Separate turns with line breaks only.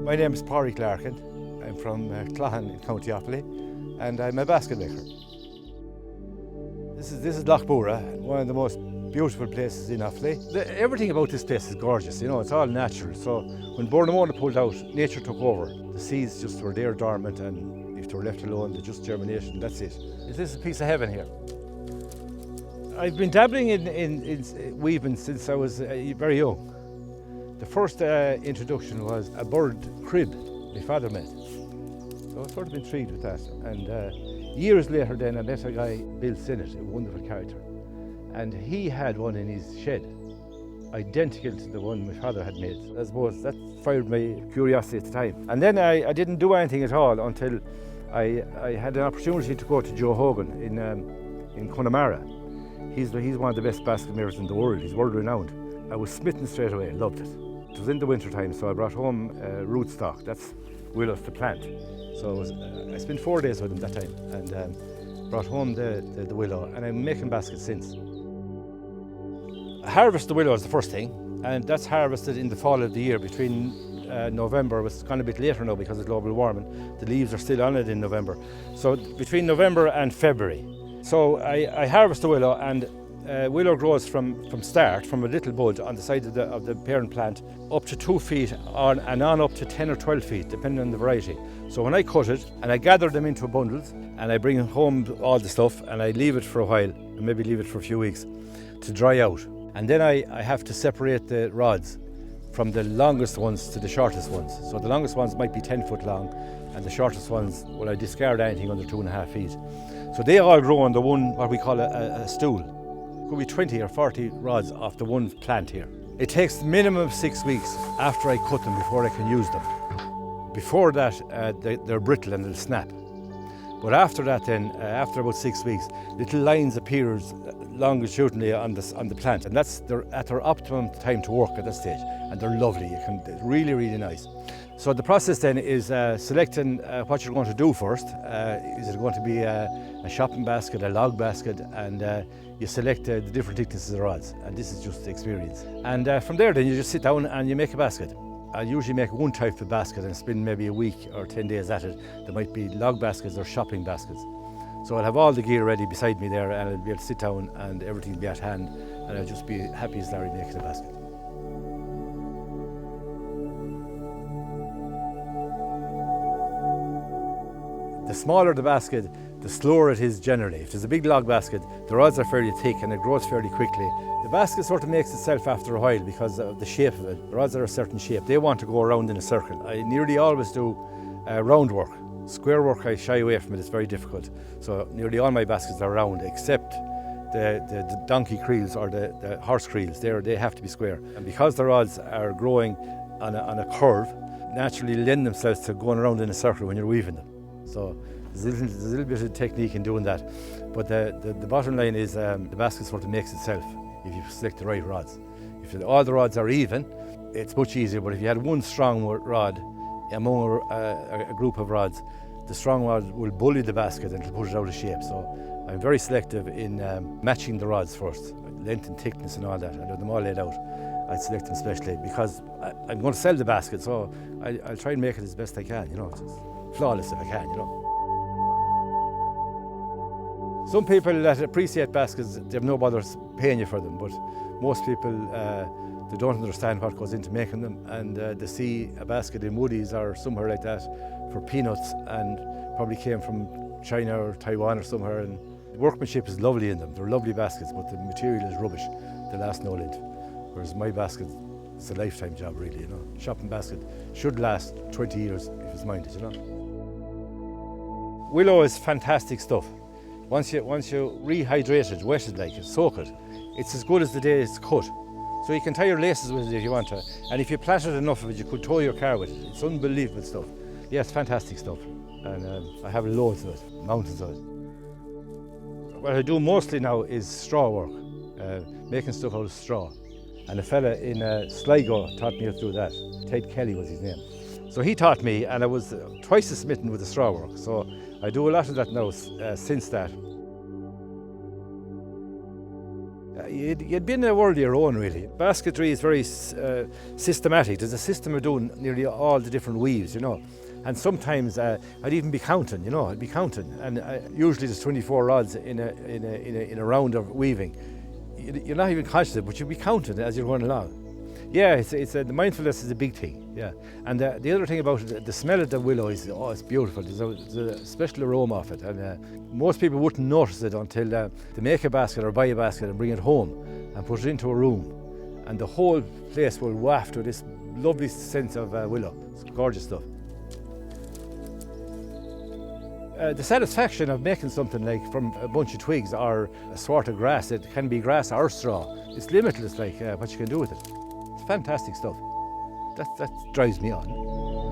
My name is Padraig Larkin. I'm from Cloghan in County Offaly, and I'm a basket maker. This is Loch Bura, one of the most beautiful places in Offaly. Everything about this place is gorgeous, you know, it's all natural. So when Bournemouth pulled out, nature took over. The seeds just were there dormant, and if they were left alone, they just germination, that's it. This is a piece of heaven here. I've been dabbling in weaving since I was very young. The first introduction was a bird crib my father made. So I've sort of intrigued with that. And years later then I met a guy, Bill Sinnott, a wonderful character. And he had one in his shed, identical to the one my father had made. I suppose that fired my curiosity at the time. And then I didn't do anything at all until I had an opportunity to go to Joe Hogan in Connemara. He's one of the best basket makers in the world. He's world renowned. I was smitten straight away, loved it. It was in the winter time, so I brought home rootstock. That's willows to plant. So I spent 4 days with him that time and brought home the willow, and I'm making baskets since. Harvest the willow is the first thing, and that's harvested in the fall of the year between November. It's gone a bit later now because of global warming. The leaves are still on it in November. So between November and February. So I harvest the willow, and willow grows from a little bud on the side of the parent plant up to 2 feet and on up to 10 or 12 feet, depending on the variety. So when I cut it, and I gather them into bundles, and I bring home all the stuff, and I leave it for a while, and maybe leave it for a few weeks to dry out. And then I have to separate the rods from the longest ones to the shortest ones. So the longest ones might be 10 foot long, and the shortest ones, well, I discard anything under 2.5 feet. So they all grow on the one, what we call a stool. It could be 20 or 40 rods off the one plant here. It takes minimum 6 weeks after I cut them before I can use them. Before that, they're brittle and they'll snap. But after that then, after about 6 weeks, little lines appears longitudinally on the plant, and they're at their optimum time to work at that stage, and they're lovely. They're really, really nice. So the process then is selecting what you're going to do first. Is it going to be a shopping basket, a log basket, and you select the different thicknesses of rods, and this is just experience. And from there then you just sit down and you make a basket. I usually make one type of basket and spend maybe a week or 10 days at it. There might be log baskets or shopping baskets. So I'll have all the gear ready beside me there, and I'll be able to sit down and everything will be at hand, and I'll just be happy as Larry making a basket. The smaller the basket, the slower it is generally. If there's a big log basket, the rods are fairly thick and it grows fairly quickly. The basket sort of makes itself after a while because of the shape of it. The rods are a certain shape. They want to go around in a circle. I nearly always do round work. Square work I shy away from it, it's very difficult. So nearly all my baskets are round, except the donkey creels or the horse creels. They have to be square. And because the rods are growing on a curve, naturally lend themselves to going around in a circle when you're weaving them. So there's a little bit of technique in doing that. But the bottom line is the basket sort of makes itself if you select the right rods. If all the rods are even, it's much easier. But if you had one strong rod among a group of rods, the strong rod will bully the basket and it'll put it out of shape. So I'm very selective in matching the rods first, length and thickness and all that. I have them all laid out. I select them specially because I'm going to sell the basket, so I'll try and make it as best I can, you know, just flawless if I can, you know. Some people that appreciate baskets, they have no bother paying you for them, but most people, they don't understand what goes into making them, and they see a basket in Woody's or somewhere like that for peanuts and probably came from China or Taiwan or somewhere, and the workmanship is lovely in them. They're lovely baskets, but the material is rubbish. They last no length. Whereas my basket, it's a lifetime job really, you know. Shopping basket should last 20 years if it's minded, you know. Willow is fantastic stuff. Once you rehydrate it, wet it, soak it, it's as good as the day it's cut. So you can tie your laces with it if you want to, and if you platted enough of it, you could tow your car with it. It's unbelievable stuff. Yeah, it's fantastic stuff, and I have loads of it, mountains of it. What I do mostly now is straw work, making stuff out of straw. And a fella in Sligo taught me how to do that. Ted Kelly was his name. So he taught me, and I was twice as smitten with the straw work. So I do a lot of that now since that. You'd be in a world of your own, really. Basketry is very systematic. There's a system of doing nearly all the different weaves, you know. And sometimes I'd even be counting, you know, I'd be counting. And usually there's 24 rods in a round of weaving. You're not even conscious of it, but you'll be counting as you're going along. Yeah, the mindfulness is a big thing, yeah. And the other thing about it, the smell of the willow is, it's beautiful. There's a special aroma of it. And most people wouldn't notice it until they make a basket or buy a basket and bring it home and put it into a room. And the whole place will waft with this lovely sense of willow. It's gorgeous stuff. The satisfaction of making something like from a bunch of twigs or a swart of grass, it can be grass or straw, it's limitless, like what you can do with it. It's fantastic stuff. That drives me on.